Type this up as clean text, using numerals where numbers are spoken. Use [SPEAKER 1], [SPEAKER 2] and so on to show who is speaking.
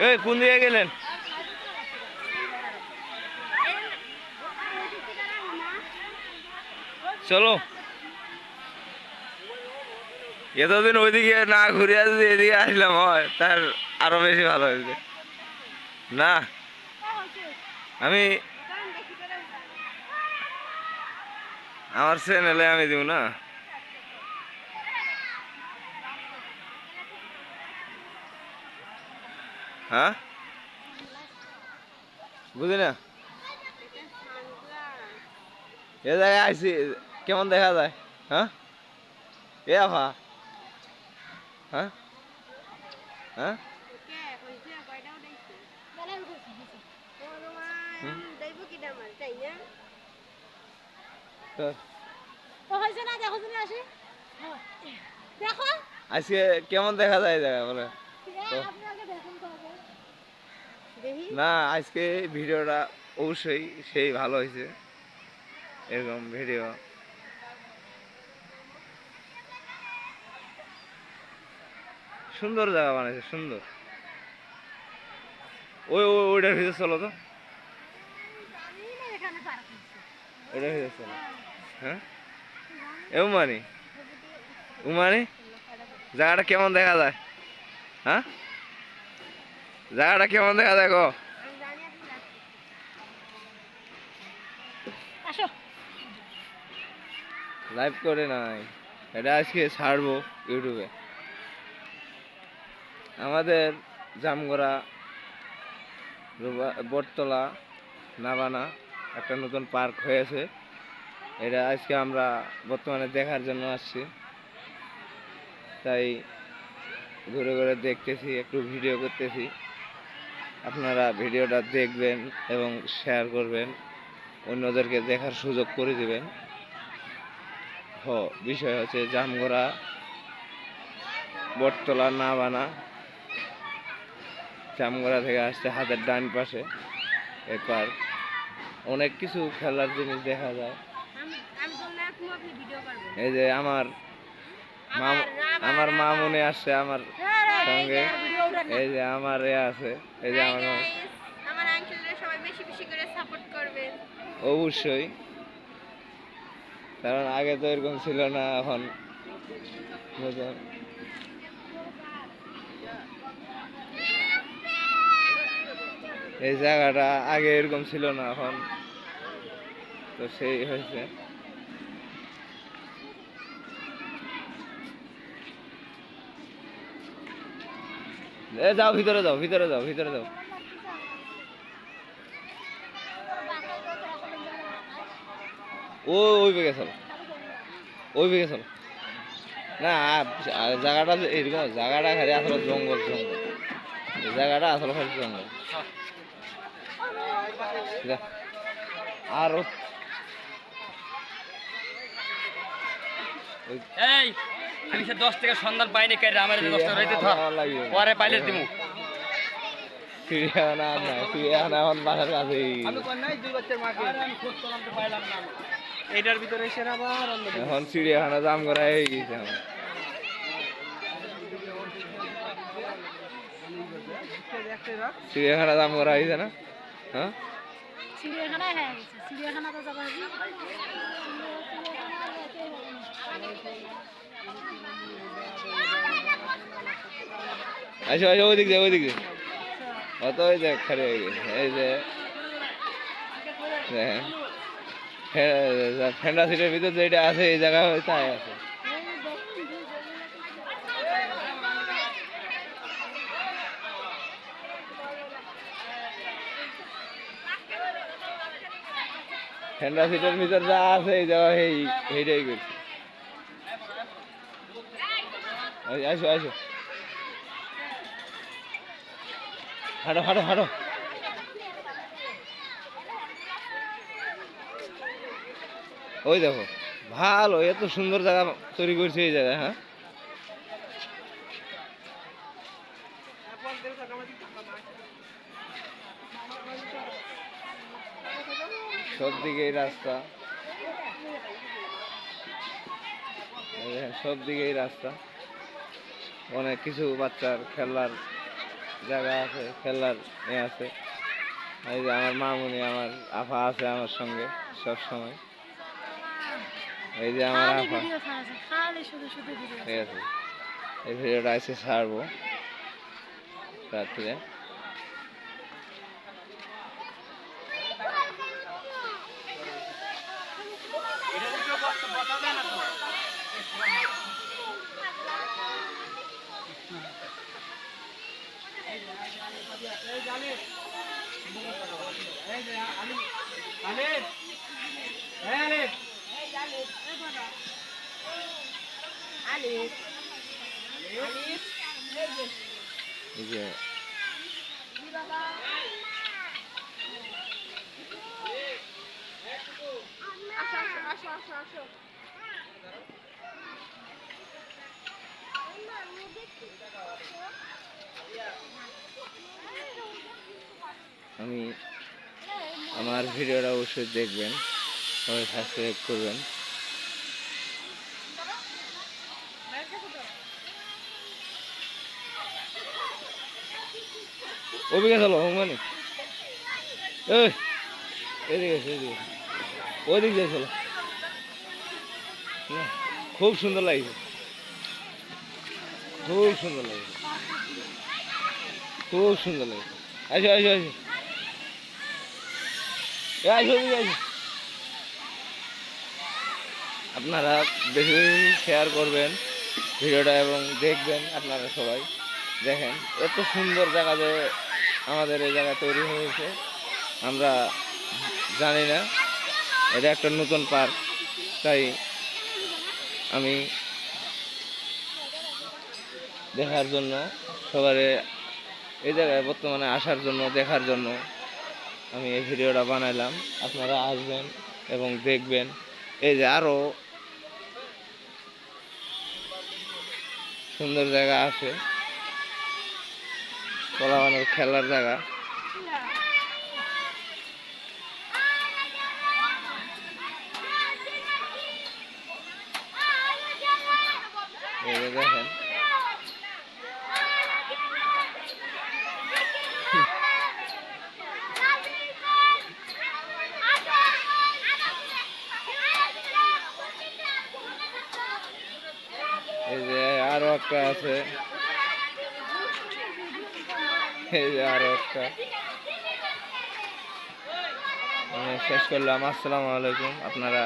[SPEAKER 1] এই কোন দিকে গেলেন? চলো, এতদিন ওইদিকে না ঘুরিয়া যদি এদিকে আসলাম হয় তার আরো বেশি ভালো হয়েছে। না আমি আমার চ্যানেলে আমি দিব না। হ্যাঁ বুঝি না, এ জায়গায় আইসি কেমন দেখা যায়? হ্যাঁ এ আভা, হ্যাঁ হ্যাঁ আজকে কেমন দেখা যায় জায়গা বলে না? আজকে ভিডিওটা অবশ্যই সেই ভালো হয়েছে, এরকম ভিডিও সুন্দর জায়গা বানাইছে, সুন্দর। ওইটার ভিতরে চলো তো, ওইটার ভিতরে চলো। হ্যাঁ উমানি, উমানি জায়গাটা কেমন দেখা যায়? হ্যাঁ জায়গাটা কেমন দেখা যায় গো? লাইভ করে নাই, এটা আজকে ছাড়বো ইউটিউবে। আমাদের জামগড়া বটতলা নাবানা একটা নতুন পার্ক হয়েছে, এটা আজকে আমরা বর্তমানে দেখার জন্য আসছি, তাই ঘুরে ঘুরে দেখতেছি, একটু ভিডিও করতেছি। আপনারা ভিডিওটা দেখবেন এবং শেয়ার করবেন, অন্যদেরকে দেখার সুযোগ করে দিবেন। বিষয় হচ্ছে জামগড়া বটতলা নাবানা, জামগড়া থেকে আসছে হাতের ডান পাশে এই পার্ক। অনেক কিছু খেলার জিনিস দেখা যায়। এই যে আমার মামুনি আসছে আমার সঙ্গে, এই যে আমার আছে, এই যে আমার অবশ্যই, কারণ আগে তো এরকম ছিল না, এখন নতুন। এই জায়গাটা আগে এরকম ছিল না, এখন তো সেই হয়েছে। যাও ভিতরে যাও, ভিতরে যাও, ভিতরে যাও। ওই বেগে চলো, ওই বেগে চলো। না জায়গাটা এরকম, জায়গাটা খালি আসলে জঙ্গল, জঙ্গল জায়গাটা আসলে খালি জঙ্গল। আর
[SPEAKER 2] এই আমি 10 টাকা সন্ধান পাইনি, কে আমার 10 টাকা রইতে থাক, পরে পাইলে দিমু।
[SPEAKER 1] চিড়িয়াখানা না, চিড়িয়াখানা এখন বাসার কাছেই।
[SPEAKER 2] আমি কোন নাই, দুই বাচ্চার মাকে আমি খোঁজ করলাম তো পাইলাম না। এইটার ভিতরে এসে আবার
[SPEAKER 1] এখন চিড়িয়াখানা জাম করা হয়ে গেছে আমার। চিড়িয়াখানা দাম করা হয়েছে না? হ্যাঁ
[SPEAKER 3] চিড়িয়াখানায় হয়ে গেছে, চিড়িয়াখানা তো যাবো।
[SPEAKER 1] আচ্ছা আচ্ছা, ওই দিক দিয়ে, ওই দিক দিয়ে অত ওই দেখ খালি হয়ে গেছে। এই যে ফেন্ডা সিটের ভিতর যেটা আছে এই জায়গা তাই আছে। ফেন্ডা সিটের ভিতর যা আছে এই জায়গা এইটাই করছে। আসো আসো, হাঁটো হাঁটো হাঁটো। ওই দেখো ভালো, এত সুন্দর জায়গা তৈরি করছে এই জায়গায়। হ্যাঁ সব দিকে এই রাস্তা, এই দেখেন সব দিকেই রাস্তা, অনেক কিছু বাচ্চার খেলার জায়গা আছে, খেলার আছে। এই যে আমার মামুনি, আমার আফা আছে আমার সঙ্গে সব সময়। এই যে আমার
[SPEAKER 3] খালি
[SPEAKER 1] আফা,
[SPEAKER 3] ভিডিও ছাড়াছে, খালি শুধু শুধু ভিডিও
[SPEAKER 1] ঠিক আছে। এই ভিডিওটা আজকে ছাড়বো রাত্রে। এই যে আমি আমার ভিডিওটা অবশ্যই দেখবেন, সবাই সাবস্ক্রাইব করবেন। ওদিকে চলো মানে এদিকে এদিকে ওদিক দিয়ে চলো। না, খুব সুন্দর লাগছে, খুব সুন্দর লাগছে, খুব সুন্দর লাগছে। আসো আসো আসো, আসো ওদিকে আসো। আপনারা বেশি বেশি শেয়ার করবেন ভিডিওটা এবং দেখবেন। আপনারা সবাই দেখেন এত সুন্দর জায়গা যে আমাদের এই জায়গা তৈরি হয়েছে, আমরা জানি না। এটা একটা নতুন পার্ক, তাই আমি দেখার জন্য সবার এই জায়গায় বর্তমানে আসার জন্য, দেখার জন্য আমি এই ভিডিওটা বানাইলাম। আপনারা আসবেন এবং দেখবেন। এই যে আরো সুন্দর জায়গা আছে, পোলাপানের খেলার জায়গা। এই যে দেখেন এই যে আরো একটা আছে, এই যে আরো একটা। শেষ করলাম। আসসালামু আলাইকুম। আপনারা